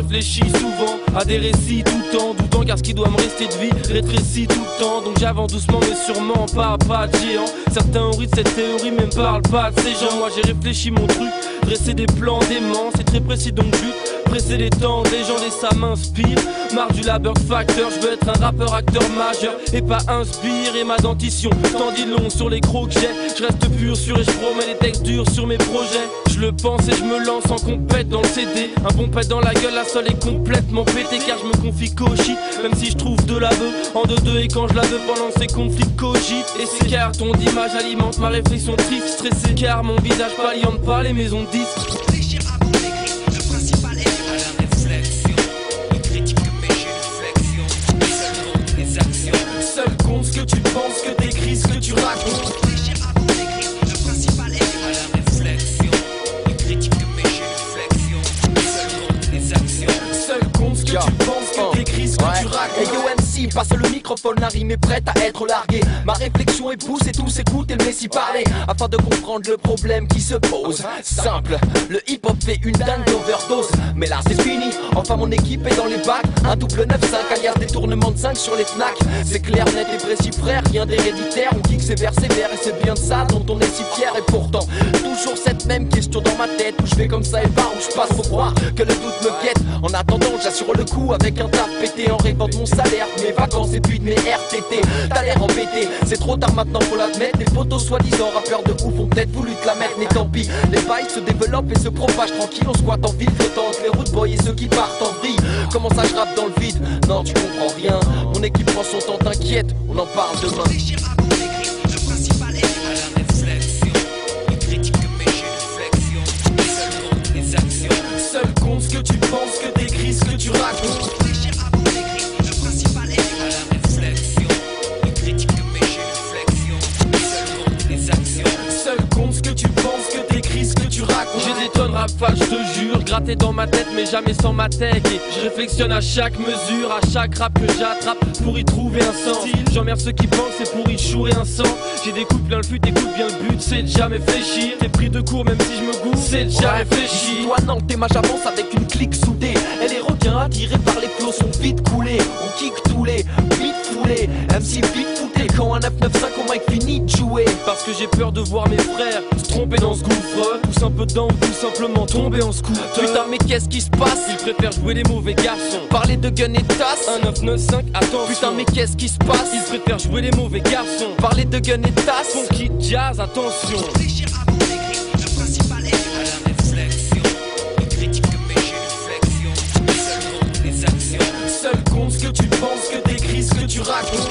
réfléchis souvent à des récits tout le temps, doutant car ce qui doit me rester de vie rétrécit tout le temps. Donc j'avance doucement mais sûrement, pas à pas de géant. Certains ont ri de cette théorie mais me parlent pas de ces gens. Moi j'ai réfléchi mon truc, dresser des plans d'aimant, c'est très précis donc but. Presser les temps des gens et ça m'inspire. Marre du labeur facteur, je veux être un rappeur acteur majeur et pas un sbire. Et ma dentition t'en dit long sur les crocs que j'ai. Je reste pur sûr et je promets les textes durs sur mes projets. Je le pense et je me lance en compète dans le CD. Un bon pet dans la gueule, la seule est complètement pété car je me confie qu'au shit. Même si je trouve de la veuve en 2-2 et quand je la veux pendant ces conflits cogite. Et ces cartons d'image alimentent ma réflexion triste. Stressé car mon visage paliente pas les maisons de disques. Ce que tu penses, que t'écris, ce que tu racontes. Réfléchir avant d'écrire, le principal est à la réflexion. Une critique de mes réflexions. Seul compte les actions. Seul compte ce que tu penses, que t'écris, ce que tu racontes. Et yo MC, passe le microphone, la rime est prête à être larguée. Ma réflexion est pousse et tous écoutent et le messie parler afin de comprendre le problème qui se pose. Simple, le hip hop fait une dingue d'overdose. Mais là c'est fini, enfin mon équipe est dans les bacs. Un double 9-5 alias détournement de 5 sur les Fnac. C'est clair, net et précis frère, rien d'héréditaire. On kick sévère sévère et c'est bien de ça dont on est si fier. Et pourtant, toujours cette même question dans ma tête. Où je vais comme ça et pas où je passe, faut croire que le doute me guette. En attendant j'assure le coup avec un taf pété. En rêvant de mon salaire, de mes vacances et puis de mes RTT. T'as l'air embêté, c'est trop tard maintenant faut l'admettre. Les photos soi-disant rappeurs de ouf ont peut-être voulu te la mettre. Mais tant pis, les bails se développent et se propagent tranquille. On squatte en ville, flottant entre les routes boys et ceux qui partent en vrille. Comment ça je rappe dans le vide? Non tu comprends rien. Mon équipe prend son temps, t'inquiète, on en parle demain. Réfléchir avant d'écrire, le principal est à la réflexion. Une critique de mes réflexions. Seul compte les actions. Seul compte ce que tu penses, que t'écris, ce que tu racontes. Réfléchir avant d'écrire, le principal est à la réflexion. Une critique de mes réflexions. Seul compte les actions. Seul compte ce que tu penses, que t'écris, ce que tu racontes. J'ai des tonnes rap je te jure, gratté dans ma tête mais jamais sans ma tech. Et je réflexionne à chaque mesure, à chaque rap que j'attrape pour y trouver un sens. J'emmerde ceux qui pensent c'est pour y chourer un sang. J'ai des coups plein le flûte, écoute bien le but, c'est de jamais fléchir. T'es pris de court même si je me goûte, c'est de jamais fléchir. Toi non, t'es j'avance avec une clique soudée. Et les requins attirés par les flots sont vite coulés. On kick tous les beats foulés. MC beat fouté quand un 995 au mic finit de jouer. Parce que j'ai peur de voir mes frères se tromper dans ce gouffre. Pousse un peu dedans ou tout simplement tomber en scooter. Putain mais qu'est-ce qui se passe? Ils préfèrent jouer les mauvais garçons. Parler de gun et de tasse. Un 995, attention. Putain mais qu'est-ce qui se passe? Ils préfèrent jouer les mauvais garçons. Parler de gun et de tasse. Funky jazz, attention. Réfléchir avant d'écrire, le principal est à la réflexion. Une critique de mes réflexions. Seul compte les actions. Seul compte ce que tu penses, que t'écris, ce que tu racontes.